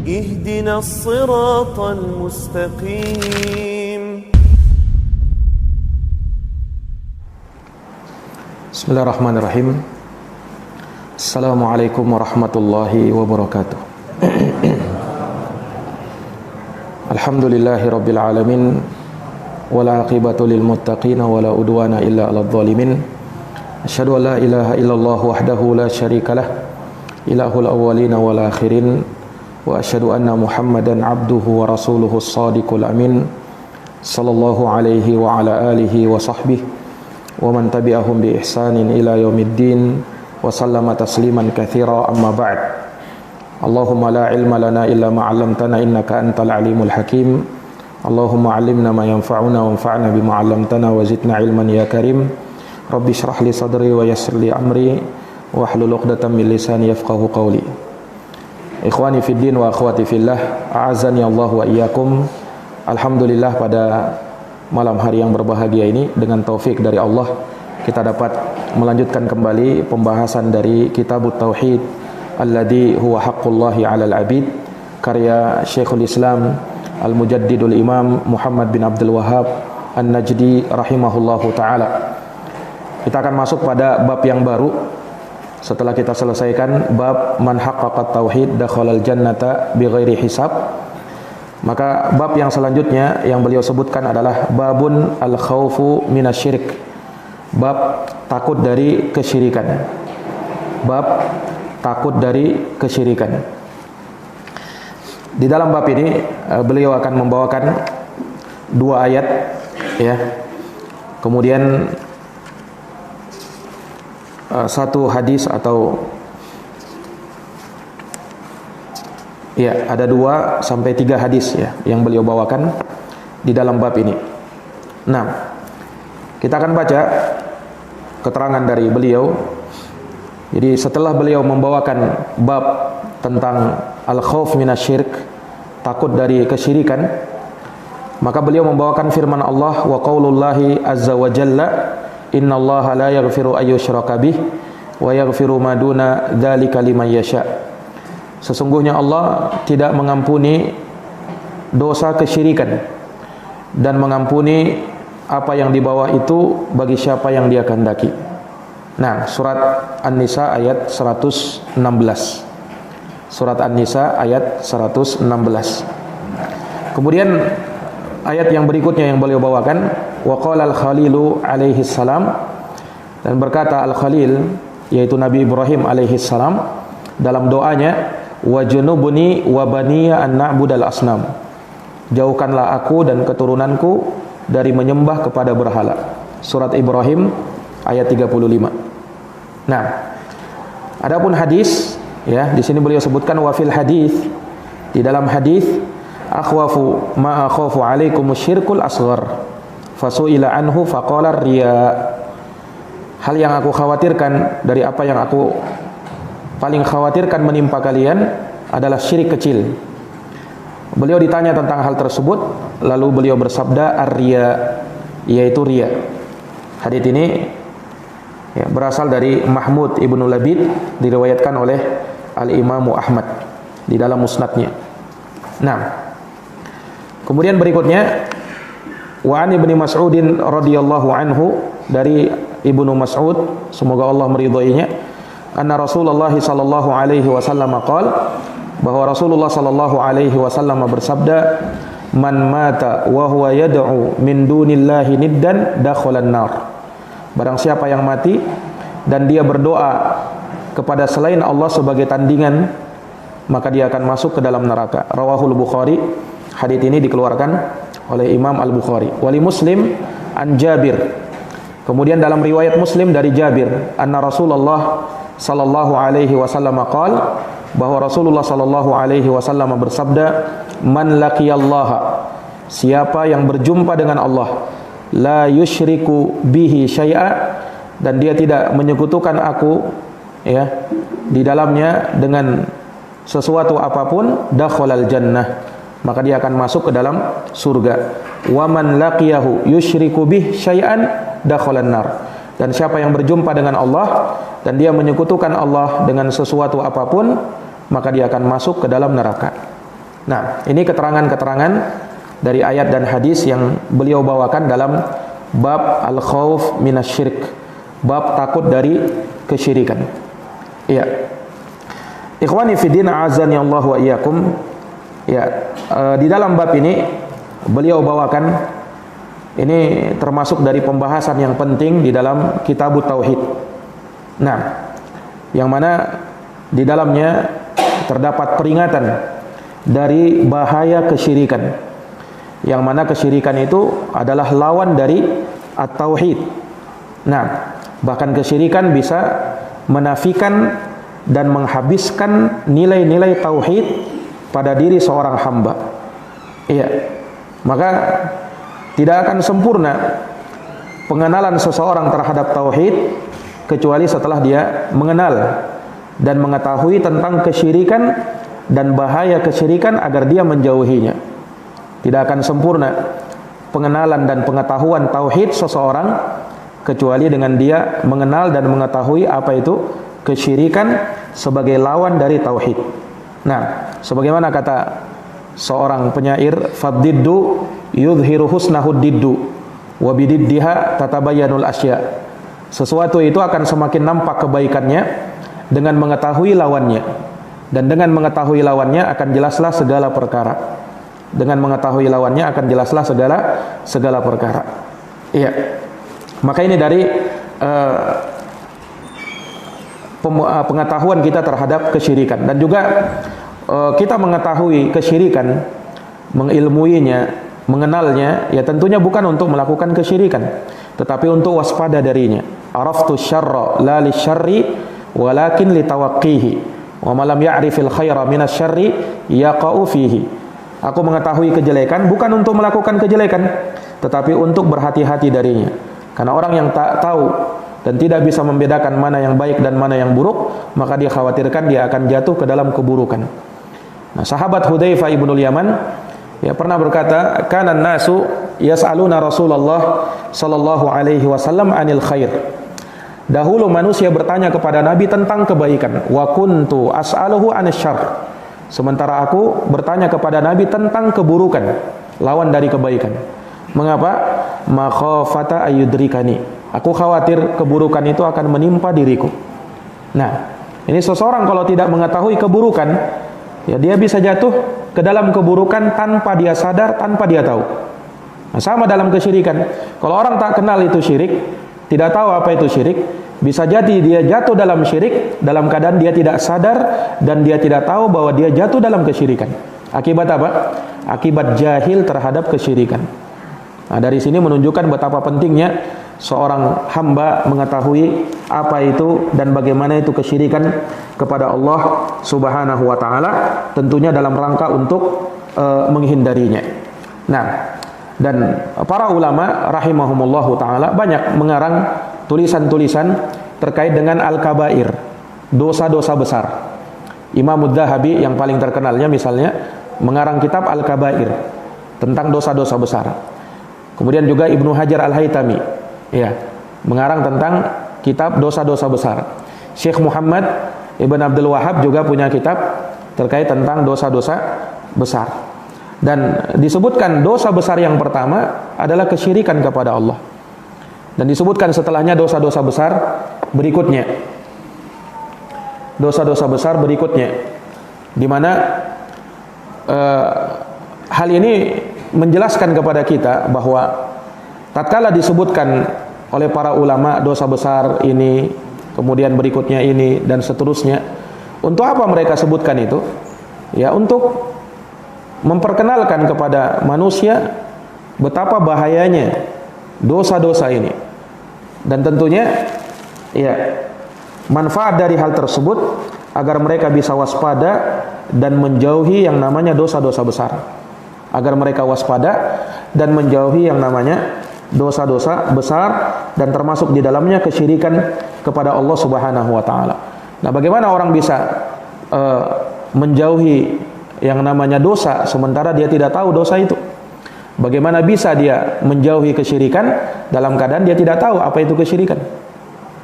اهدنا الصراط المستقيم. Bismillahirrahmanirrahim. Assalamualaikum warahmatullahi wabarakatuh. Alhamdulillahi rabbil alamin, wala aqibatu lil muttaqin wala udwana illa 'alal zalimin. Asyhadu an la ilaha illallah wahdahu la syarikalah, ilahul awwalin wal akhirin, wa asyhadu anna Muhammadan abduhu wa rasuluhu as-sadiqul amin, sallallahu alaihi wa ala alihi wa sahbihi wa man tabi'ahum bi ihsanin ila yaumiddin wa sallama tasliman katsira, amma ba'd. Allahumma la ilma lana illa ma 'allamtana innaka antal alimul hakim. Allahumma 'allimna ma yanfa'una wanfa'na bima 'allamtana wa zidna ilman ya karim. Rabbi shrah li sadri wa yassir li amri wahlul 'uqdatam min lisani yafqahu qawli. Ikhwani fid din wa akhwati fillah, a'azani Allah wa iyyakum. Alhamdulillah, pada malam hari yang berbahagia ini dengan taufik dari Allah kita dapat melanjutkan kembali pembahasan dari Kitabut Tauhid alladzi huwa haqqullahi 'alal 'abid, karya Syekhul Islam Al-Mujaddidul Imam Muhammad bin Abdul Wahhab An-Najdi rahimahullahu taala. Kita akan masuk pada bab yang baru setelah kita selesaikan bab man haqqaqat tauhid dakhalal jannata bighairi hisab. Maka bab yang selanjutnya yang beliau sebutkan adalah babun al-khaufu minasyirik, bab takut dari kesyirikan. Bab takut dari kesyirikan. Di dalam bab ini beliau akan membawakan dua ayat, ya. Kemudian satu hadis atau ya, ada 2 sampai 3 hadis ya yang beliau bawakan di dalam bab ini. Nah, kita akan baca keterangan dari beliau. Jadi setelah beliau membawakan bab tentang al-khauf minasyirik, takut dari kesyirikan, maka beliau membawakan firman Allah wa qaulullahi azza wa jalla, innallaha la yaghfiru ayyushraka bih wa yaghfiru ma duna dzalika liman yasha. Sesungguhnya Allah tidak mengampuni dosa kesyirikan dan mengampuni apa yang di bawah itu bagi siapa yang Dia kehendaki. Nah, surat An-Nisa ayat 116. Surat An-Nisa ayat 116. Kemudian ayat yang berikutnya yang beliau bawakan, wa qala al-Khalilu alaihi salam, dan berkata al-Khalil yaitu Nabi Ibrahim alaihi salam dalam doanya, wa junubni wa baniya an na'budal asnam, jauhkanlah aku dan keturunanku dari menyembah kepada berhala. Surat Ibrahim ayat 35. Nah, adapun hadis, ya, di sini beliau sebutkan wa fil hadis, di dalam hadis, akhwafu ma akhafu alaikum syirkul asghar fasuila anhu faqala riya. Hal yang aku khawatirkan dari apa yang aku paling khawatirkan menimpa kalian adalah syirik kecil. Beliau ditanya tentang hal tersebut, lalu beliau bersabda ar-riya, yaitu riya. Hadits ini ya, berasal dari Mahmud ibnu Labid, diriwayatkan oleh Al-Imamu Ahmad di dalam musnadnya. Nah, kemudian berikutnya, wa an Ibnu Mas'udin radhiyallahu anhu, dari Ibnu Mas'ud, semoga Allah meridhoinya, anna Rasulullah sallallahu alaihi wasallam qala, bahwa Rasulullah sallallahu alaihi wasallam bersabda, man mata wa huwa yad'u min dunillahi niddan dakhalan nar. Barang siapa yang mati dan dia berdoa kepada selain Allah sebagai tandingan, maka dia akan masuk ke dalam neraka. Rawahul Bukhari. Hadits ini dikeluarkan oleh Imam Al-Bukhari. Wali Muslim an Jabir. Kemudian dalam riwayat Muslim dari Jabir, anna Rasulullah sallallahu alaihi wasallam qala, bahwa Rasulullah sallallahu alaihi wasallam bersabda, man laqiyallaha, siapa yang berjumpa dengan Allah, la yusyriku bihi syai'a, dan dia tidak menyekutukan aku, ya, di dalamnya dengan sesuatu apapun, dakhalal jannah, maka dia akan masuk ke dalam surga. Wa man laqiyahu yusyriku bih syai'an dakhalan nar, dan siapa yang berjumpa dengan Allah dan dia menyekutukan Allah dengan sesuatu apapun, maka dia akan masuk ke dalam neraka. Nah, ini keterangan-keterangan dari ayat dan hadis yang beliau bawakan dalam bab al-khauf minasyirik, bab takut dari kesyirikan. Iya. Ikhwani fi din, azani Allah wa iyyakum. Ya, di dalam bab ini beliau bawakan, ini termasuk dari pembahasan yang penting di dalam Kitabut Tauhid. Nah, yang mana di dalamnya terdapat peringatan dari bahaya kesyirikan, yang mana kesyirikan itu adalah lawan dari at-tauhid. Nah, bahkan kesyirikan bisa menafikan dan menghabiskan nilai-nilai tauhid pada diri seorang hamba. Iya. Maka tidak akan sempurna pengenalan seseorang terhadap tauhid kecuali setelah dia mengenal dan mengetahui tentang kesyirikan dan bahaya kesyirikan agar dia menjauhinya. Tidak akan sempurna pengenalan dan pengetahuan tauhid seseorang kecuali dengan dia mengenal dan mengetahui apa itu kesyirikan sebagai lawan dari tauhid. Nah, sebagaimana kata seorang penyair, faddiddu yudhiru husnahud diddu wa bididdiha tatabayyanul asya. Sesuatu itu akan semakin nampak kebaikannya dengan mengetahui lawannya, dan dengan mengetahui lawannya akan jelaslah segala perkara. Dengan mengetahui lawannya akan jelaslah segala perkara. Iya. Maka ini dari pengetahuan kita terhadap kesyirikan, dan juga kita mengetahui kesyirikan, mengilmuinya, mengenalnya, ya tentunya bukan untuk melakukan kesyirikan, tetapi untuk waspada darinya. Araftu syarra la lisyarri walakin litawaqqihi wa man lam ya'rifil khaira minasyarri yaqa'u fihi. Aku mengetahui kejelekan bukan untuk melakukan kejelekan, tetapi untuk berhati-hati darinya. Karena orang yang tak tahu dan tidak bisa membedakan mana yang baik dan mana yang buruk, maka dia khawatirkan dia akan jatuh ke dalam keburukan. Nah, sahabat Hudzaifah ibnul Yaman ya pernah berkata, "Kana an-nasu yas'aluna Rasulullah sallallahu alaihi wasallam 'anil khair." Dahulu manusia bertanya kepada Nabi tentang kebaikan. Wa kuntu as'aluhu 'anil syarr. Sementara aku bertanya kepada Nabi tentang keburukan, lawan dari kebaikan. Mengapa? Makhafata ayyudrikani. Aku khawatir keburukan itu akan menimpa diriku. Nah, ini seseorang kalau tidak mengetahui keburukan, ya dia bisa jatuh ke dalam keburukan tanpa dia sadar, tanpa dia tahu. Nah, sama dalam kesyirikan. Kalau orang tak kenal itu syirik, tidak tahu apa itu syirik, bisa jadi dia jatuh dalam syirik dalam keadaan dia tidak sadar dan dia tidak tahu bahwa dia jatuh dalam kesyirikan. Akibat apa? Akibat jahil terhadap kesyirikan. Nah, dari sini menunjukkan betapa pentingnya seorang hamba mengetahui apa itu dan bagaimana itu kesyirikan kepada Allah Subhanahu wa taala, tentunya dalam rangka untuk menghindarinya. Nah, dan para ulama rahimahumullahu taala banyak mengarang tulisan-tulisan terkait dengan al-kabair, dosa-dosa besar. Imam Adz-Dzahabi yang paling terkenalnya misalnya mengarang kitab Al-Kabair tentang dosa-dosa besar. Kemudian juga Ibnu Hajar Al-Haytami ya mengarang tentang kitab dosa-dosa besar. Syekh Muhammad Ibn Abdul Wahhab juga punya kitab terkait tentang dosa-dosa besar. Dan disebutkan dosa besar yang pertama adalah kesyirikan kepada Allah. Dan disebutkan setelahnya dosa-dosa besar berikutnya. Dosa-dosa besar berikutnya, di mana hal ini menjelaskan kepada kita bahwa tatkala disebutkan oleh para ulama dosa besar ini, kemudian berikutnya ini dan seterusnya, untuk apa mereka sebutkan itu? Ya, untuk memperkenalkan kepada manusia betapa bahayanya dosa-dosa ini. Dan tentunya ya manfaat dari hal tersebut agar mereka bisa waspada dan menjauhi yang namanya dosa-dosa besar. Agar mereka waspada dan menjauhi yang namanya dosa-dosa besar, dan termasuk di dalamnya kesyirikan kepada Allah Subhanahu wa taala. Nah, bagaimana orang bisa menjauhi yang namanya dosa sementara dia tidak tahu dosa itu? Bagaimana bisa dia menjauhi kesyirikan dalam keadaan dia tidak tahu apa itu kesyirikan?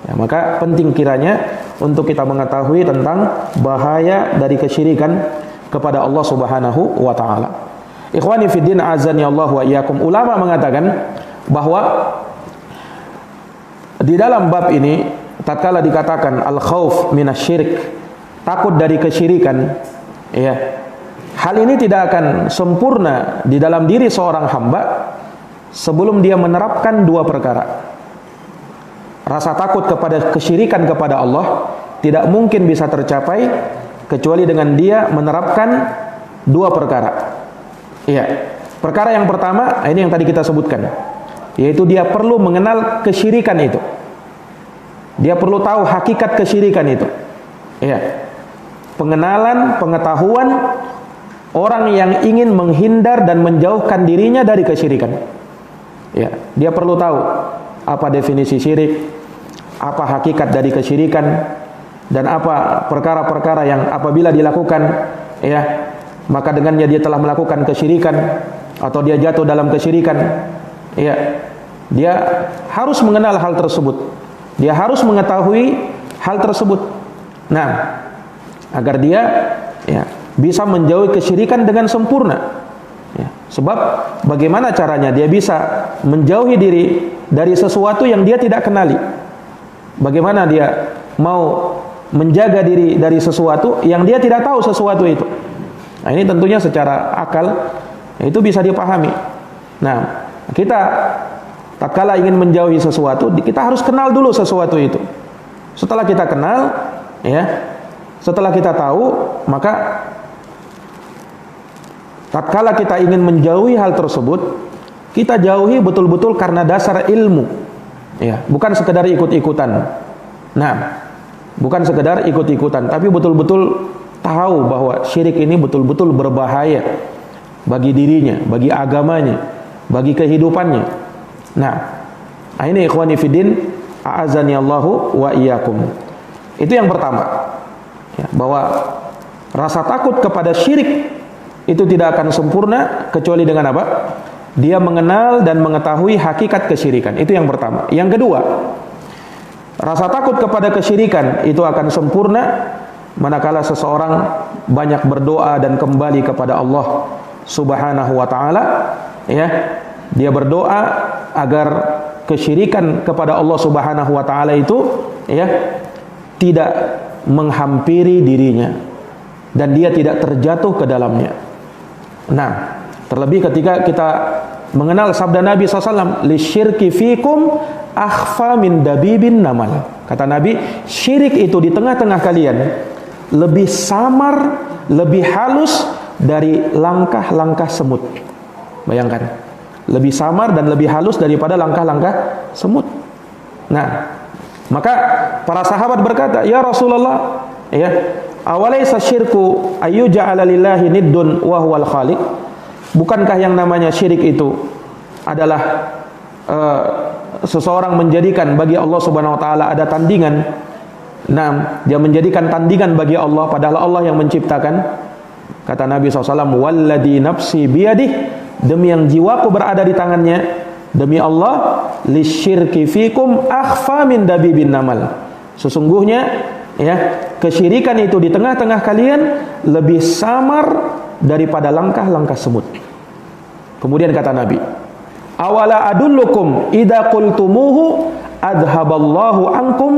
Ya, maka penting kiranya untuk kita mengetahui tentang bahaya dari kesyirikan kepada Allah Subhanahu wa taala. Ikhwani fiddin azani Allah wa iyyakum, ulama mengatakan bahwa di dalam bab ini tatkala dikatakan al-khauf minasyirik, takut dari kesyirikan, ya, hal ini tidak akan sempurna di dalam diri seorang hamba sebelum dia menerapkan dua perkara. Rasa takut kepada kesyirikan kepada Allah tidak mungkin bisa tercapai kecuali dengan dia menerapkan dua perkara. Iya. Perkara yang pertama, ini yang tadi kita sebutkan, yaitu dia perlu mengenal kesyirikan itu. Dia perlu tahu hakikat kesyirikan itu. Iya. Pengenalan, pengetahuan orang yang ingin menghindar dan menjauhkan dirinya dari kesyirikan. Ya, dia perlu tahu apa definisi syirik, apa hakikat dari kesyirikan, dan apa perkara-perkara yang apabila dilakukan, ya, maka dengannya dia telah melakukan kesyirikan atau dia jatuh dalam kesyirikan. Ya, dia harus mengenal hal tersebut. Dia harus mengetahui hal tersebut. Nah, agar dia, ya, bisa menjauhi kesyirikan dengan sempurna. Ya, sebab bagaimana caranya dia bisa menjauhi diri dari sesuatu yang dia tidak kenali? Bagaimana dia mau menjaga diri dari sesuatu yang dia tidak tahu sesuatu itu? Nah, ini tentunya secara akal itu bisa dipahami. Nah, kita tatkala ingin menjauhi sesuatu, kita harus kenal dulu sesuatu itu. Setelah kita kenal, ya, setelah kita tahu, maka tatkala kita ingin menjauhi hal tersebut, kita jauhi betul-betul karena dasar ilmu, ya, bukan sekedar ikut-ikutan. Nah, bukan sekedar ikut-ikutan, tapi betul-betul tahu bahwa syirik ini betul-betul berbahaya bagi dirinya, bagi agamanya, bagi kehidupannya. Nah, ini ikhwani fiddin a'azani Allahu wa iyyakum. Itu yang pertama, ya, bahwa rasa takut kepada syirik itu tidak akan sempurna kecuali dengan apa? Dia mengenal dan mengetahui hakikat kesyirikan. Itu yang pertama. Yang kedua, rasa takut kepada kesyirikan itu akan sempurna manakala seseorang banyak berdoa dan kembali kepada Allah Subhanahu wa taala, ya. Dia berdoa agar kesyirikan kepada Allah Subhanahu wa taala itu, ya, tidak menghampiri dirinya dan dia tidak terjatuh ke dalamnya. Nah, terlebih ketika kita mengenal sabda Nabi SAW, lisyirki fikum akhfa min dabibin namal. Kata Nabi, syirik itu di tengah-tengah kalian lebih samar, lebih halus dari langkah-langkah semut. Bayangkan, lebih samar dan lebih halus daripada langkah-langkah semut. Nah, maka para sahabat berkata, ya Rasulullah, ya, awalaysa syirku ayyuja'ala lillahi niddun wa huwal khaliq? Bukankah yang namanya syirik itu adalah seseorang menjadikan bagi Allah Subhanahu wa taala ada tandingan? Nah, dia menjadikan tandingan bagi Allah padahal Allah yang menciptakan. Kata Nabi SAW, walladzi nafsi biyadih, demi yang jiwaku berada di tangannya, demi Allah, lisyirki fikum akhfa min dabibin namal. Sesungguhnya, ya, kesyirikan itu di tengah-tengah kalian lebih samar daripada langkah-langkah semut. Kemudian kata Nabi, awala adullukum idza qultumuhu adhaballahu ankum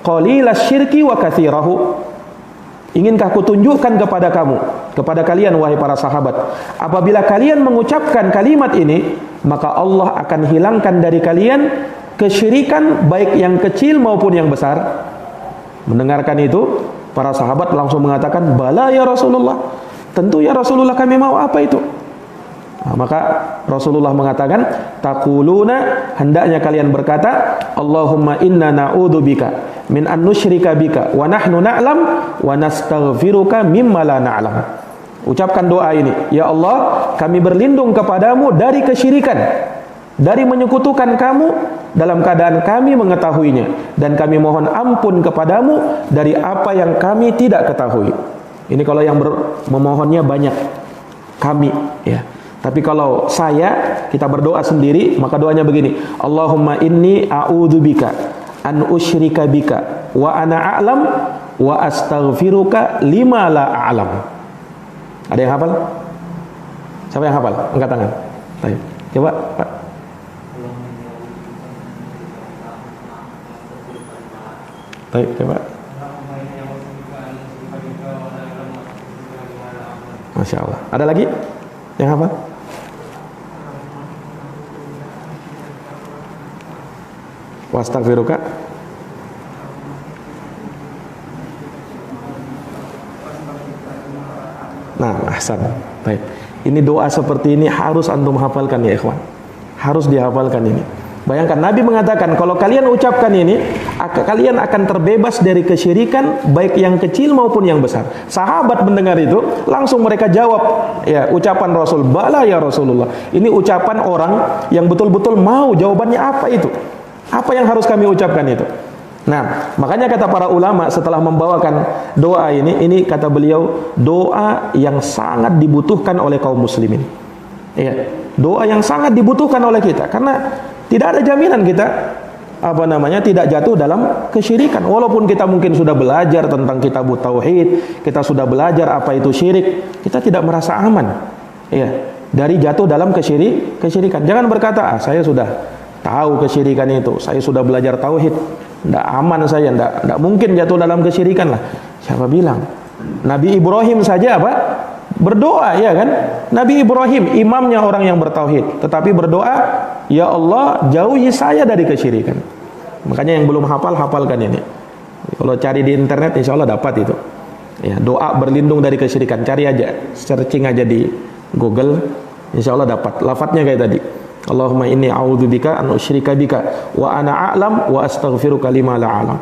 qalilash syirki wa katsirahu. Inginkah kutunjukkan kepada kamu, kepada kalian wahai para sahabat, apabila kalian mengucapkan kalimat ini, maka Allah akan hilangkan dari kalian kesyirikan baik yang kecil maupun yang besar. Mendengarkan itu, para sahabat langsung mengatakan, bala ya Rasulullah, tentu ya Rasulullah, kami mau. Apa itu? Nah, maka Rasulullah mengatakan, taquluna, hendaknya kalian berkata, Allahumma inna na'udzubika min an nusyrika bika wa nahnu na'lam wa nastaghfiruka mimma la na'lam. Ucapkan doa ini, ya Allah, kami berlindung kepadamu dari kesyirikan, dari menyekutukan kamu dalam keadaan kami mengetahuinya, dan kami mohon ampun kepadamu dari apa yang kami tidak ketahui. Ini kalau yang memohonnya banyak, kami, ya. Tapi kalau kita berdoa sendiri, maka doanya begini, Allahumma inni a'udzubika an usyrika bika wa ana a'lam wa astaghfiruka lima la a'lam. Ada yang hafal? Siapa yang hafal? Angkat tangan. Baik. Coba, Pak. Baik, coba. Masya Allah. Ada lagi yang hafal? Wastaghfiruka. Nah, ahsan. Baik. Ini doa seperti ini harus antum hafalkan ya ikhwan. Harus dihafalkan ini. Bayangkan Nabi mengatakan kalau kalian ucapkan ini, kalian akan terbebas dari kesyirikan baik yang kecil maupun yang besar. Sahabat mendengar itu, langsung mereka jawab, ya, ucapan Rasul, "Bala ya Rasulullah." Ini ucapan orang yang betul-betul mau. Jawabannya apa itu? Apa yang harus kami ucapkan itu? Nah, makanya kata para ulama setelah membawakan doa ini kata beliau, doa yang sangat dibutuhkan oleh kaum muslimin. Ya, doa yang sangat dibutuhkan oleh kita karena tidak ada jaminan kita tidak jatuh dalam kesyirikan. Walaupun kita mungkin sudah belajar tentang kitab tauhid, kita sudah belajar apa itu syirik, kita tidak merasa aman. Ya, dari jatuh dalam kesyirikan. Jangan berkata, saya sudah tahu kesyirikan itu, saya sudah belajar tauhid, tidak aman saya, tidak mungkin jatuh dalam kesyirikan lah. Siapa bilang? Nabi Ibrahim saja apa? Berdoa, ya kan? Nabi Ibrahim imamnya orang yang bertauhid, tetapi berdoa, ya Allah jauhi saya dari kesyirikan. Makanya yang belum hafal, hafalkan ini. Kalau cari di internet insya Allah dapat itu. Ya, doa berlindung dari kesyirikan, cari aja, searching aja di Google, insya Allah dapat. Lafadznya kayak tadi, Allahumma inni a'udzubika an usyrika bika wa ana a'lam wa astaghfiruka lima la a'lam.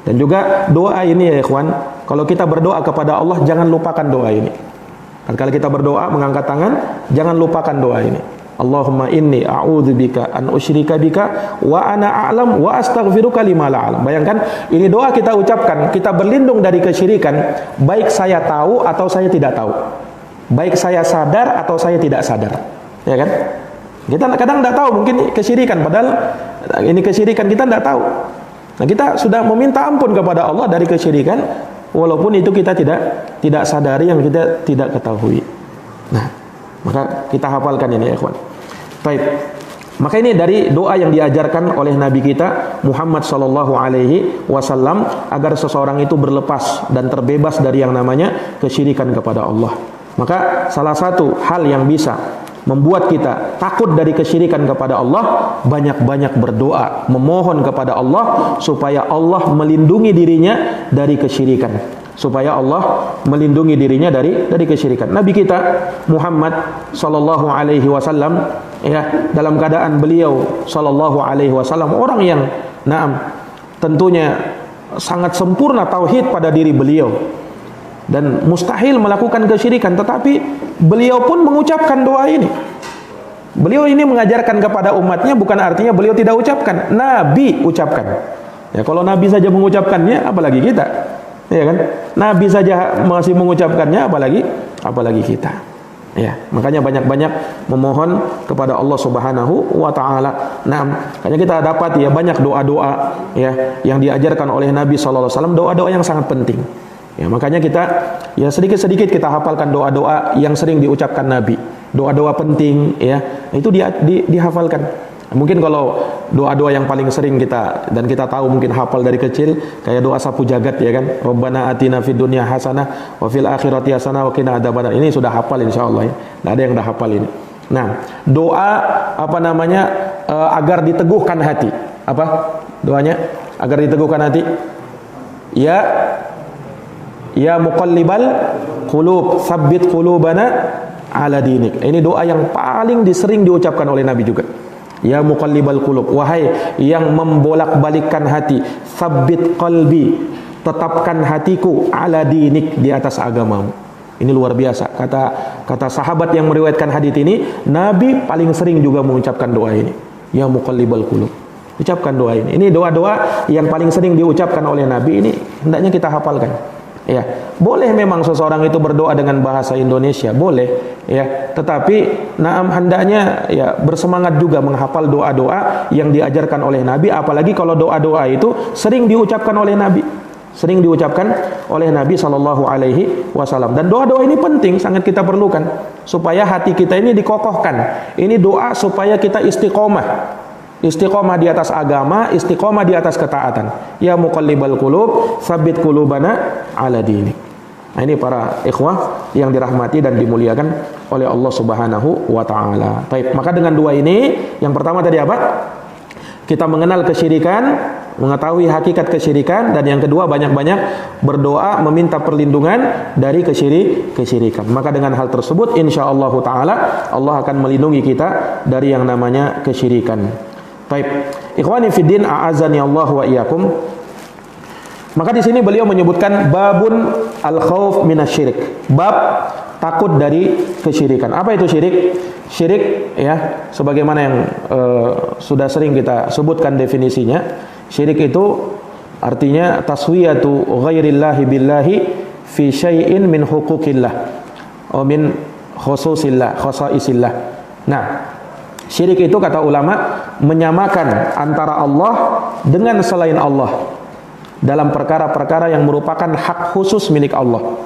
Dan juga doa ini ya ikhwan, kalau kita berdoa kepada Allah jangan lupakan doa ini. Dan kalau kita berdoa mengangkat tangan, jangan lupakan doa ini. Allahumma inni a'udzubika an usyrika bika wa ana a'lam wa astaghfiruka lima la a'lam. Bayangkan, ini doa kita ucapkan, kita berlindung dari kesyirikan, baik saya tahu atau saya tidak tahu. Baik saya sadar atau saya tidak sadar. Ya kan? Kita kadang tidak tahu mungkin kesyirikan, padahal ini kesyirikan kita tidak tahu. Nah, kita sudah meminta ampun kepada Allah dari kesyirikan, walaupun itu kita tidak sadari, yang kita tidak ketahui. Nah, maka kita hafalkan ini ya ikhwan. Baik. Maka ini dari doa yang diajarkan oleh Nabi kita Muhammad sallallahu alaihi wasallam agar seseorang itu berlepas dan terbebas dari yang namanya kesyirikan kepada Allah. Maka salah satu hal yang bisa membuat kita takut dari kesyirikan kepada Allah, banyak-banyak berdoa, memohon kepada Allah supaya Allah melindungi dirinya dari kesyirikan, supaya Allah melindungi dirinya dari kesyirikan. Nabi kita Muhammad sallallahu alaihi wasallam, ya, dalam keadaan beliau sallallahu alaihi wasallam orang yang tentunya sangat sempurna tauhid pada diri beliau dan mustahil melakukan kesyirikan, tetapi beliau pun mengucapkan doa ini. Beliau ini mengajarkan kepada umatnya, bukan artinya beliau tidak ucapkan. Nabi ucapkan. Ya, kalau Nabi saja mengucapkannya, apalagi kita. Ya kan? Nabi saja masih mengucapkannya, apalagi kita. Ya, makanya banyak-banyak memohon kepada Allah Subhanahu wa taala. Nah, makanya kita dapat ya banyak doa-doa ya yang diajarkan oleh Nabi sallallahu alaihi wasallam, doa-doa yang sangat penting. Ya, makanya kita ya sedikit-sedikit kita hafalkan doa-doa yang sering diucapkan Nabi. Doa-doa penting ya, itu dihafalkan. Mungkin kalau doa-doa yang paling sering kita dan kita tahu mungkin hafal dari kecil kayak doa sapu jagat ya kan. Rabbana atina fid dunya hasanah wa fil akhirati hasanah wa qina adzabannar. Ini sudah hafal insyaallah ya. Enggak ada yang dah hafal ini. Nah, doa agar diteguhkan hati. Apa doanya? Agar diteguhkan hati. Ya muqallibal qulub, tsabbit qulubana ala dinik. Ini doa yang paling sering diucapkan oleh Nabi juga. Ya muqallibal qulub, wahai yang membolak-balikkan hati, tsabbit qalbi, tetapkan hatiku ala dinik, di atas agamamu. Ini luar biasa. Kata sahabat yang meriwayatkan hadis ini, Nabi paling sering juga mengucapkan doa ini. Ya muqallibal qulub. Ucapkan doa ini. Ini doa-doa yang paling sering diucapkan oleh Nabi, ini hendaknya kita hafalkan. Ya, boleh memang seseorang itu berdoa dengan bahasa Indonesia, boleh, ya. Tetapi hendaknya ya bersemangat juga menghafal doa-doa yang diajarkan oleh Nabi, apalagi kalau doa-doa itu sering diucapkan oleh Nabi. Sering diucapkan oleh Nabi Shallallahu Alaihi Wasallam. Dan doa-doa ini penting, sangat kita perlukan supaya hati kita ini dikokohkan. Ini doa supaya kita istiqomah, istiqomah di atas agama, istiqomah di atas ketaatan. Ya muqallibal qulub, tsabbit qulubana ala dinik. Nah, ini para ikhwah yang dirahmati dan dimuliakan oleh Allah Subhanahu wa taala. Baik, maka dengan dua ini, yang pertama tadi apa? Kita mengenal kesyirikan, mengetahui hakikat kesyirikan, dan yang kedua banyak-banyak berdoa meminta perlindungan dari kesyirikan. Maka dengan hal tersebut insyaallah taala Allah akan melindungi kita dari yang namanya kesyirikan. Baik, ikhwani fiddin, a'azani Allah wa iyyakum. Maka di sini beliau menyebutkan babun al-khauf minasyirik. Bab takut dari kesyirikan. Apa itu syirik? Syirik ya, sebagaimana yang sudah sering kita sebutkan definisinya. Syirik itu artinya taswiyatu ghairillahi billahi fi syai'in min huquqillah atau min khususillah, khasaisillah. Nah, syirik itu kata ulama menyamakan antara Allah dengan selain Allah dalam perkara-perkara yang merupakan hak khusus milik Allah.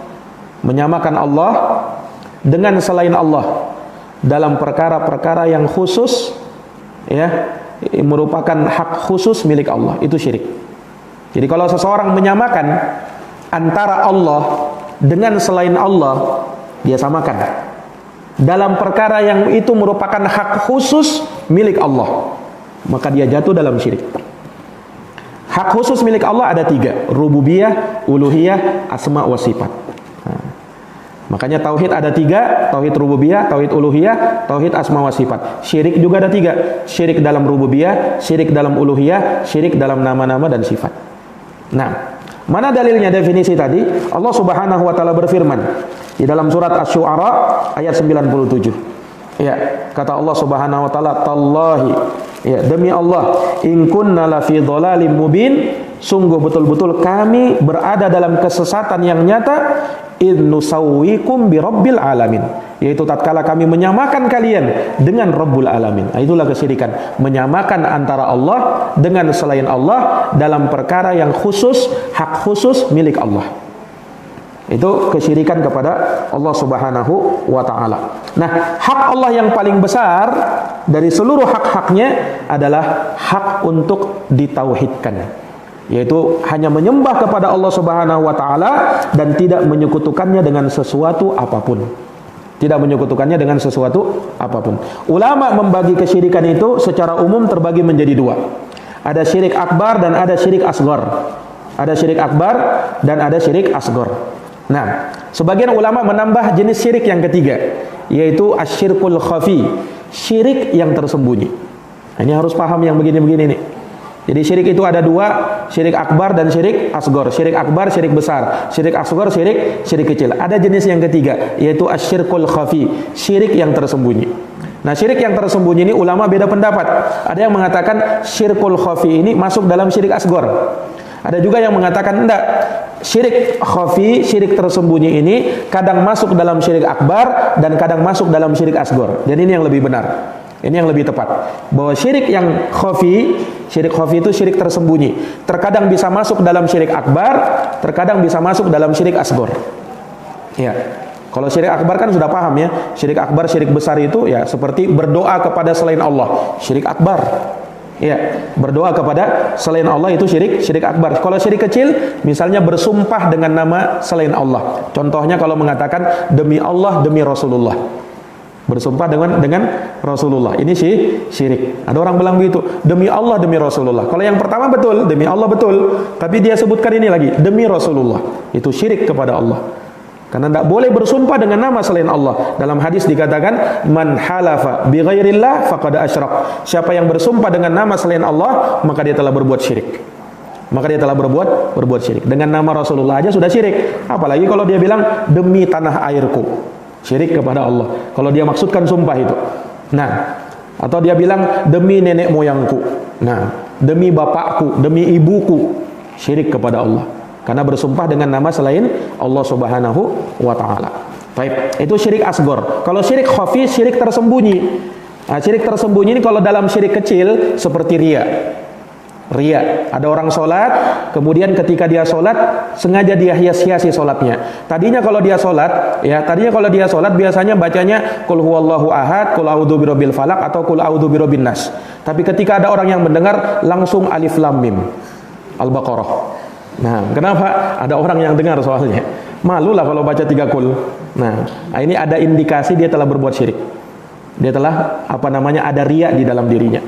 Menyamakan Allah dengan selain Allah dalam perkara-perkara yang khusus ya, merupakan hak khusus milik Allah, itu syirik. Jadi kalau seseorang menyamakan antara Allah dengan selain Allah, dia samakan dalam perkara yang itu merupakan hak khusus milik Allah, maka dia jatuh dalam syirik. Hak khusus milik Allah ada 3, rububiyah, uluhiyah, asma wa sifat. Makanya tauhid ada 3, tauhid rububiyah, tauhid uluhiyah, tauhid asma wa sifat. Syirik juga ada 3, syirik dalam rububiyah, syirik dalam uluhiyah, syirik dalam nama-nama dan sifat. Nah, mana dalilnya definisi tadi? Allah Subhanahu wa taala berfirman di dalam surat Asy-Syu'ara ayat 97. Ya, kata Allah Subhanahu wa taala, tallahi, ya demi Allah, in kunna la fi dhalalim mubin, sungguh betul-betul kami berada dalam kesesatan yang nyata, in nusawwikum bi rabbil alamin, yaitu tatkala kami menyamakan kalian dengan Rabbul alamin. Nah, itulah kesyirikan, menyamakan antara Allah dengan selain Allah dalam perkara yang khusus, hak khusus milik Allah. Itu kesyirikan kepada Allah Subhanahu wa taala. Nah, hak Allah yang paling besar dari seluruh hak-haknya adalah hak untuk ditauhidkan, yaitu hanya menyembah kepada Allah Subhanahu wa taala dan tidak menyekutukannya dengan sesuatu apapun. Tidak menyekutukannya dengan sesuatu apapun. Ulama membagi kesyirikan itu secara umum terbagi menjadi 2. Ada syirik akbar dan ada syirik asghar. Ada syirik akbar dan ada syirik asghar. Nah, sebagian ulama menambah jenis syirik yang ketiga, yaitu asyirkul khafi, syirik yang tersembunyi. Nah, ini harus paham yang begini-begini nih. Jadi syirik itu ada 2, syirik akbar dan syirik asghar. Syirik akbar syirik besar, syirik asghar syirik kecil. Ada jenis yang ketiga, yaitu asyirkul khafi, syirik yang tersembunyi. Nah, syirik yang tersembunyi ini ulama beda pendapat. Ada yang mengatakan syirkul khafi ini masuk dalam syirik asghar. Ada juga yang mengatakan enggak, syirik khafi, syirik tersembunyi ini kadang masuk dalam syirik akbar dan kadang masuk dalam syirik asghar. Dan ini yang lebih benar. Ini yang lebih tepat. Bahwa syirik yang khafi itu syirik tersembunyi. Terkadang bisa masuk dalam syirik akbar, terkadang bisa masuk dalam syirik asghar. Ya. Kalau syirik akbar kan sudah paham ya. Syirik akbar, syirik besar itu ya seperti berdoa kepada selain Allah. Syirik akbar. Ya, berdoa kepada selain Allah itu syirik akbar. Kalau syirik kecil, misalnya bersumpah dengan nama selain Allah. Contohnya kalau mengatakan demi Allah, demi Rasulullah. Bersumpah dengan Rasulullah. Ini syirik. Ada orang bilang begitu, demi Allah, demi Rasulullah. Kalau yang pertama betul, demi Allah betul, tapi dia sebutkan ini lagi, demi Rasulullah. Itu syirik kepada Allah. Karena tidak boleh bersumpah dengan nama selain Allah. Dalam hadis dikatakan, man halafa bi ghairillah faqad asyrak. Siapa yang bersumpah dengan nama selain Allah, maka dia telah berbuat syirik. Maka dia telah berbuat syirik. Dengan nama Rasulullah aja sudah syirik. Apalagi kalau dia bilang demi tanah airku. Syirik kepada Allah. Kalau dia maksudkan sumpah itu. Nah, atau dia bilang demi nenek moyangku. Nah, demi bapakku, demi ibuku. Syirik kepada Allah. Karena bersumpah dengan nama selain Allah Subhanahu wa ta'ala. Baik, itu syirik asghar. Kalau syirik khafi, syirik tersembunyi. Nah, syirik tersembunyi ini kalau dalam syirik kecil seperti riya. Ria. Ada orang sholat, kemudian ketika dia sholat sengaja dia hias-hiasi sholatnya. Tadinya kalau dia sholat biasanya bacanya Qul huwallahu ahad, Qul a'udzu birabbil falaq atau Qul a'udzu birabbin nas. Tapi ketika ada orang yang mendengar langsung alif lam mim Al-Baqarah. Nah, kenapa? Ada orang yang dengar soalnya. Malulah kalau baca 3 Qul. Nah, ini ada indikasi dia telah berbuat syirik. Dia telah ada ria di dalam dirinya.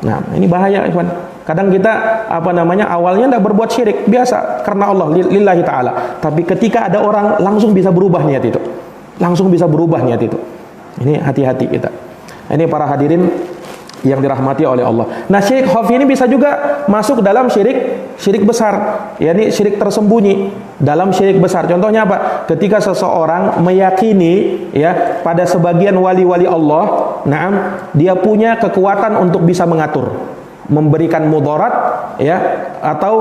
Nah, ini bahaya, ikhwan. Kadang kita awalnya tidak berbuat syirik biasa karena Allah lillahi ta'ala, tapi ketika ada orang langsung bisa berubah niat itu, ini hati-hati kita. Ini para hadirin yang dirahmati oleh Allah. Nah, syirik khafi ini bisa juga masuk dalam syirik besar, yakni syirik tersembunyi dalam syirik besar. Contohnya apa? Ketika seseorang meyakini pada sebagian wali-wali Allah, dia punya kekuatan untuk bisa mengatur, memberikan mudarat atau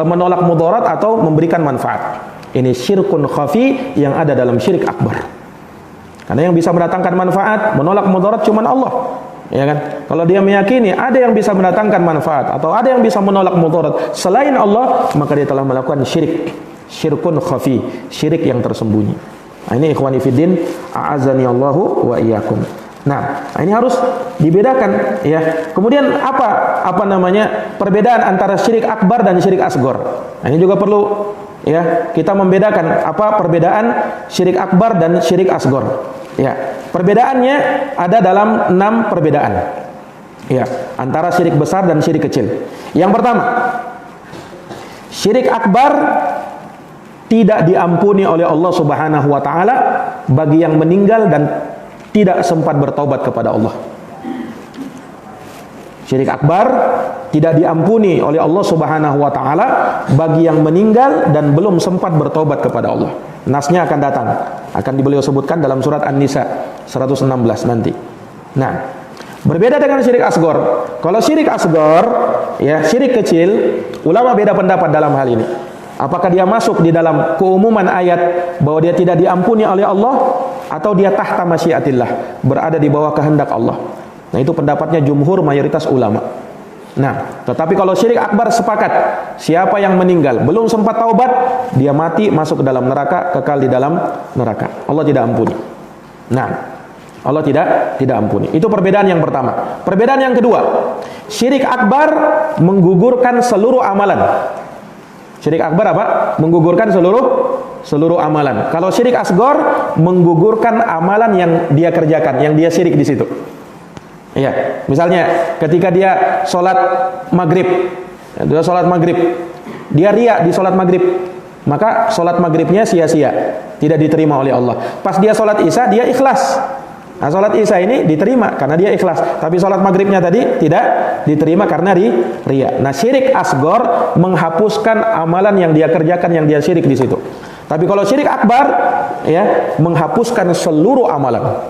menolak mudarat atau memberikan manfaat. Ini syirkun khafi yang ada dalam syirik akbar. Karena yang bisa mendatangkan manfaat, menolak mudarat cuma Allah. Ya kan? Kalau dia meyakini ada yang bisa mendatangkan manfaat atau ada yang bisa menolak mudarat selain Allah, maka dia telah melakukan syirkun khafi, syirik yang tersembunyi. Nah, ini ikhwani fiddin, a'azani Allahu wa iyyakum. Nah, ini harus dibedakan ya. Kemudian perbedaan antara syirik akbar dan syirik asghar. Nah, ini juga perlu kita membedakan apa perbedaan syirik akbar dan syirik asghar. Ya, perbedaannya ada dalam 6 perbedaan. Ya, antara syirik besar dan syirik kecil. Yang pertama, syirik akbar tidak diampuni oleh Allah Subhanahu wa taala bagi yang meninggal dan tidak sempat bertaubat kepada Allah. Syirik akbar tidak diampuni oleh Allah Subhanahu wa taala bagi yang meninggal dan belum sempat bertaubat kepada Allah. Nasnya akan datang, akan beliau sebutkan dalam surat An-Nisa 116 nanti. Nah, berbeda dengan syirik asghar. Kalau syirik asghar, syirik kecil, ulama beda pendapat dalam hal ini. Apakah dia masuk di dalam keumuman ayat bahwa dia tidak diampuni oleh Allah, atau dia tahta masyiatillah, berada di bawah kehendak Allah. Nah, itu pendapatnya jumhur mayoritas ulama. Nah, tetapi kalau syirik akbar sepakat, siapa yang meninggal belum sempat taubat, dia mati masuk ke dalam neraka, kekal di dalam neraka. Allah tidak ampuni. Nah, Allah tidak ampuni. Itu perbedaan yang pertama. Perbedaan yang kedua, syirik akbar menggugurkan seluruh amalan. Syirik akbar apa? Menggugurkan seluruh amalan. Kalau syirik asghar menggugurkan amalan yang dia kerjakan, yang dia syirik di situ. Iya, misalnya ketika dia sholat maghrib, dia riya di sholat maghrib, maka sholat maghribnya sia-sia, tidak diterima oleh Allah. Pas dia sholat isya, dia ikhlas. Nah, sholat isya ini diterima karena dia ikhlas, tapi sholat maghribnya tadi tidak diterima karena riya. Nah, syirik asghar menghapuskan amalan yang dia kerjakan, yang dia syirik di situ. Tapi kalau syirik akbar, menghapuskan seluruh amalan.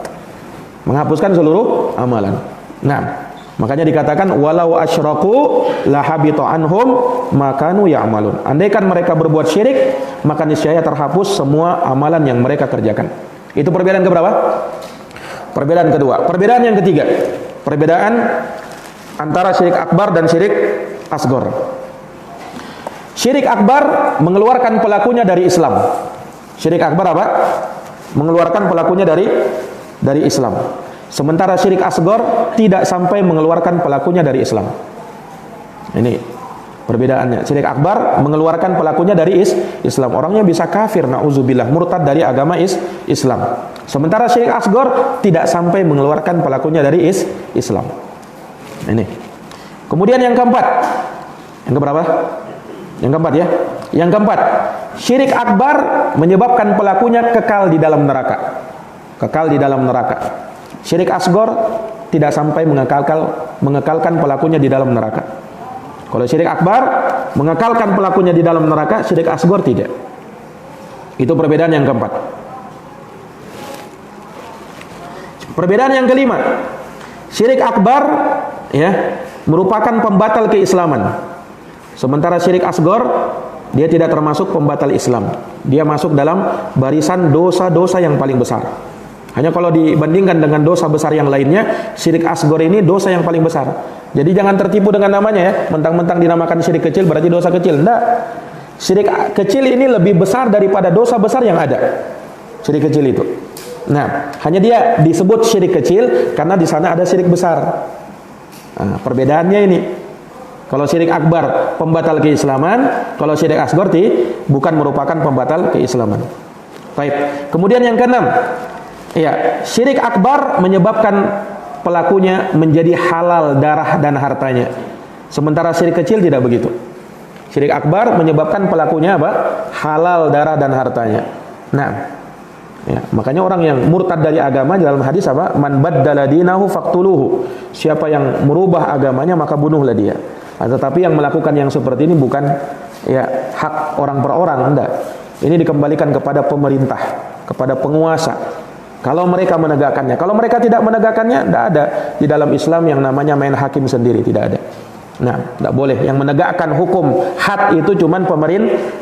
Nah, makanya dikatakan walau asyraku lahabita anhum makanu ya'malun. Andaikan mereka berbuat syirik, maka niscaya terhapus semua amalan yang mereka kerjakan. Itu perbedaan keberapa? Perbedaan kedua. Perbedaan yang ketiga, perbedaan antara syirik akbar dan syirik asghar. Syirik akbar mengeluarkan pelakunya dari Islam. Syirik akbar apa? Mengeluarkan pelakunya dari Islam. Sementara syirik asghar tidak sampai mengeluarkan pelakunya dari Islam. Ini perbedaannya. Syirik akbar mengeluarkan pelakunya dari Islam. Orangnya bisa kafir, na'udzubillah, murtad dari agama Islam. Sementara syirik asghar tidak sampai mengeluarkan pelakunya dari Islam. Ini. Kemudian yang keempat. Yang keberapa? Yang keempat ya. Yang keempat, syirik akbar menyebabkan pelakunya kekal di dalam neraka. Kekal di dalam neraka. Syirik asghar tidak sampai mengekalkan pelakunya di dalam neraka. Kalau syirik akbar mengekalkan pelakunya di dalam neraka, syirik asghar tidak. Itu perbedaan yang keempat. Perbedaan yang kelima, syirik akbar merupakan pembatal keislaman. Sementara syirik asghar dia tidak termasuk pembatal Islam. Dia masuk dalam barisan dosa-dosa yang paling besar. Hanya kalau dibandingkan dengan dosa besar yang lainnya, syirik asghar ini dosa yang paling besar. Jadi jangan tertipu dengan namanya ya, mentang-mentang dinamakan syirik kecil berarti dosa kecil. Enggak. Syirik kecil ini lebih besar daripada dosa besar yang ada. Syirik kecil itu. Nah, hanya dia disebut syirik kecil karena di sana ada syirik besar. Nah, perbedaannya ini. Kalau syirik akbar pembatal keislaman, kalau syirik asghar bukan merupakan pembatal keislaman. Baik. Kemudian yang keenam, ya, syirik akbar menyebabkan pelakunya menjadi halal darah dan hartanya. Sementara syirik kecil tidak begitu. Syirik akbar menyebabkan pelakunya apa? Halal darah dan hartanya. Nah, ya, makanya orang yang murtad dari agama dalam hadis apa? Man baddala dinahu faqtuluhu. Siapa yang merubah agamanya maka bunuhlah dia. Tetapi yang melakukan yang seperti ini bukan ya hak orang per orang, enggak. Ini dikembalikan kepada pemerintah, kepada penguasa. Kalau mereka menegakkannya, kalau mereka tidak menegakkannya, tidak ada di dalam Islam yang namanya main hakim sendiri, tidak ada. Nah, tidak boleh. Yang menegakkan hukum had itu cuman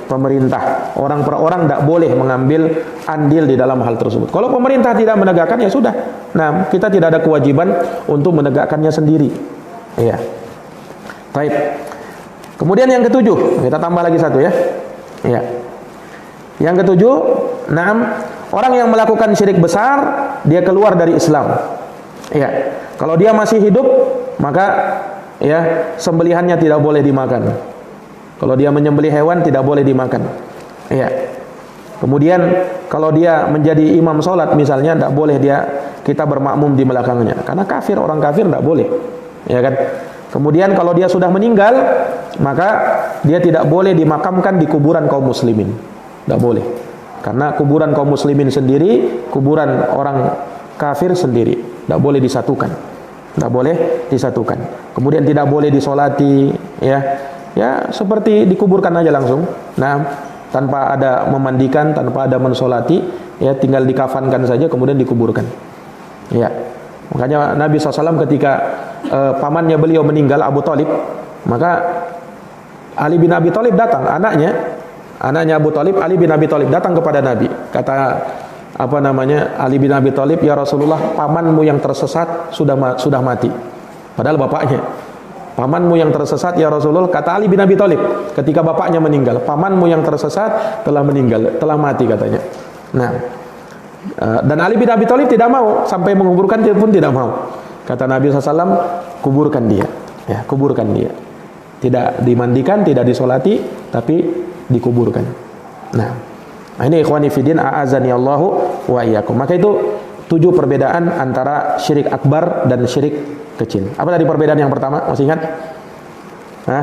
pemerintah. Orang per orang tidak boleh mengambil andil di dalam hal tersebut. Kalau pemerintah tidak menegakkan ya sudah. Nah, kita tidak ada kewajiban untuk menegakkannya sendiri. Iya. Baik. Kemudian yang ketujuh, kita tambah lagi satu ya. Iya. Yang ketujuh, orang yang melakukan syirik besar, dia keluar dari Islam. Ya, kalau dia masih hidup, maka ya sembelihannya tidak boleh dimakan. Kalau dia menyembelih hewan tidak boleh dimakan. Ya. Kemudian kalau dia menjadi imam sholat misalnya, tidak boleh kita bermakmum di belakangnya, karena kafir, orang kafir tidak boleh. Ya kan? Kemudian kalau dia sudah meninggal, maka dia tidak boleh dimakamkan di kuburan kaum muslimin. Tidak boleh. Karena kuburan kaum muslimin sendiri, kuburan orang kafir sendiri. Tidak boleh disatukan. Tidak boleh disatukan. Kemudian tidak boleh disolati, ya. Ya, seperti dikuburkan aja langsung. Nah, tanpa ada memandikan, tanpa ada mensolati, ya tinggal dikafankan saja kemudian dikuburkan. Ya. Makanya Nabi SAW ketika pamannya beliau meninggal, Abu Thalib, maka Ali bin Abi Thalib datang, anaknya Abu Thalib, Ali bin Abi Thalib datang kepada Nabi. Kata Ali bin Abi Thalib, "Ya Rasulullah, pamanmu yang tersesat sudah mati." Padahal bapaknya. "Pamanmu yang tersesat ya Rasulullah," kata Ali bin Abi Thalib ketika bapaknya meninggal, "pamanmu yang tersesat telah meninggal, telah mati," katanya. Nah, dan Ali bin Abi Thalib tidak mau, sampai menguburkan dia pun tidak mau. Kata Nabi SAW, "Kuburkan dia." Ya, kuburkan dia. Tidak dimandikan, tidak disolati, tapi dikuburkan. Nah, ini ikhwani fiddin a'azani Allahu wa iyyakum. Maka itu 7 perbedaan antara syirik akbar dan syirik kecil. Apa tadi perbedaan yang pertama? Masih ingat?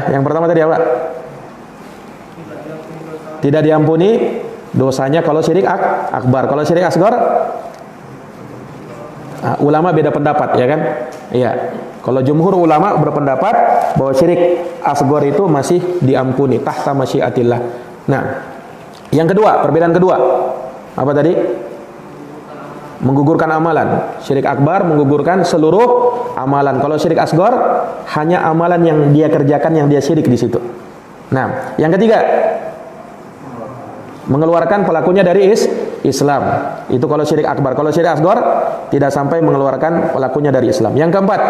Yang pertama tadi apa? Tidak diampuni dosanya kalau syirik akbar. Kalau syirik asghar, ulama beda pendapat, ya kan? Iya. Kalau jumhur ulama berpendapat bahwa syirik asghar itu masih diampuni tahta masyiatillah. Nah, yang kedua, perbedaan kedua. Apa tadi? Menggugurkan amalan. Syirik akbar menggugurkan seluruh amalan. Kalau syirik asghar hanya amalan yang dia kerjakan yang dia syirik di situ. Nah, yang ketiga, mengeluarkan pelakunya dari Islam. Itu kalau syirik akbar. Kalau syirik asghar tidak sampai mengeluarkan pelakunya dari Islam. Yang keempat,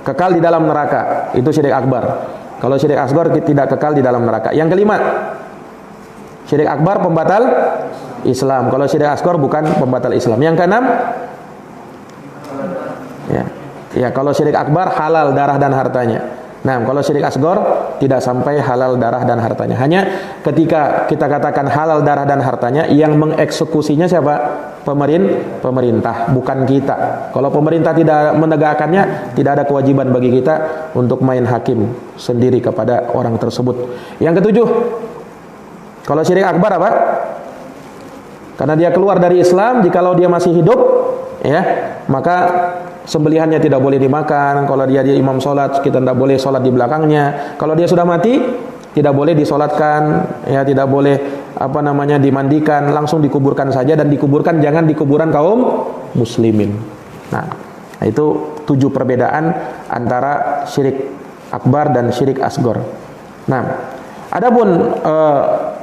kekal di dalam neraka. Itu syirik akbar. Kalau syirik asghar tidak kekal di dalam neraka. Yang kelima, syirik akbar pembatal Islam. Kalau syirik asghar bukan pembatal Islam. Yang keenam, ya kalau syirik akbar halal darah dan hartanya. Nah, kalau syirik asghar tidak sampai halal darah dan hartanya. Hanya ketika kita katakan halal darah dan hartanya, yang mengeksekusinya siapa? Pemerintah, bukan kita. Kalau pemerintah tidak menegakkannya, tidak ada kewajiban bagi kita untuk main hakim sendiri kepada orang tersebut. Yang ketujuh, kalau syirik akbar apa? Karena dia keluar dari Islam, jikalau dia masih hidup, ya, maka sembelihannya tidak boleh dimakan. Kalau dia imam sholat, kita tidak boleh sholat di belakangnya. Kalau dia sudah mati, tidak boleh disolatkan, ya, tidak boleh dimandikan, langsung dikuburkan saja, dan dikuburkan jangan di kuburan kaum muslimin. Nah, itu 7 perbedaan antara syirik akbar dan syirik asghar. Nah, adapun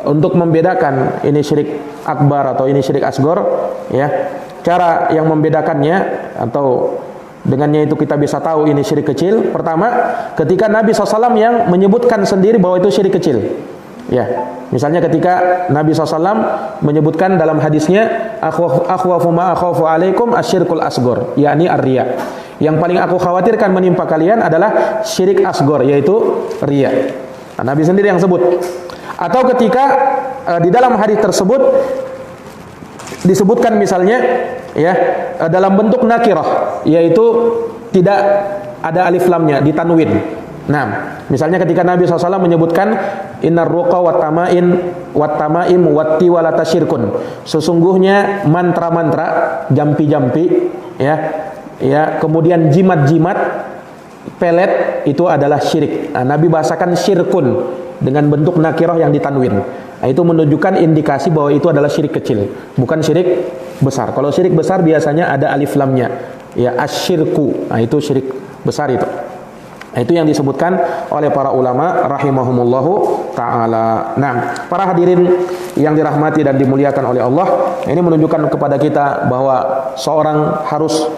untuk membedakan ini syirik akbar atau ini syirik asgor, ya. Cara yang membedakannya atau dengannya itu kita bisa tahu ini syirik kecil. Pertama, ketika Nabi SAW yang menyebutkan sendiri bahwa itu syirik kecil. Ya, misalnya ketika Nabi SAW menyebutkan dalam hadisnya, akhwafu ma akhafu alaikum asyirkul asgor, yakni ar-riya. Yang paling aku khawatirkan menimpa kalian adalah syirik asgor, yaitu riya. Nah, Nabi sendiri yang sebut. Atau ketika di dalam hadis tersebut disebutkan misalnya, ya, dalam bentuk nakirah, yaitu tidak ada alif lamnya, ditanwin. Nah, misalnya ketika Nabi SAW menyebutkan innar ruqa wat tamaim wat tiwalata syirkun, sesungguhnya mantra-mantra, jampi-jampi, ya, kemudian jimat-jimat, pelet, itu adalah syirik. Nah, Nabi bahasakan syirkun dengan bentuk nakirah yang ditanwin. Nah, itu menunjukkan indikasi bahwa itu adalah syirik kecil, bukan syirik besar. Kalau syirik besar biasanya ada alif lamnya, ya, asyirku. Nah, itu syirik besar itu. Nah, itu yang disebutkan oleh para ulama rahimahumullahu ta'ala. Nah, para hadirin yang dirahmati dan dimuliakan oleh Allah, ini menunjukkan kepada kita bahwa seorang harus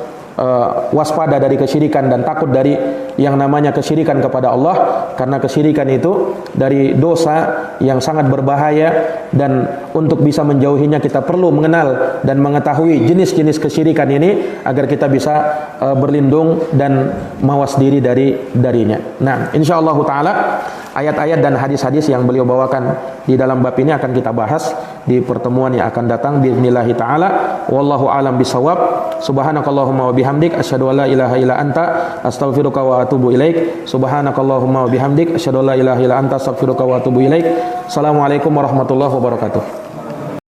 waspada dari kesyirikan dan takut dari yang namanya kesyirikan kepada Allah, karena kesyirikan itu dari dosa yang sangat berbahaya, dan untuk bisa menjauhinya kita perlu mengenal dan mengetahui jenis-jenis kesyirikan ini agar kita bisa berlindung dan mawas diri darinya. Nah, insyaallah taala ayat-ayat dan hadis-hadis yang beliau bawakan di dalam bab ini akan kita bahas di pertemuan yang akan datang biidznillah taala. Wallahu alam bisawab. Subhanakallahumma wa bihamdik asyhadu an la ilaha illa anta astaghfiruka wa atubu ilaik. Subhanakallahumma wa bihamdik asyhadu an la ilaha illa anta astaghfiruka wa atubu ilaik. Assalamualaikum warahmatullahi wabarakatuh.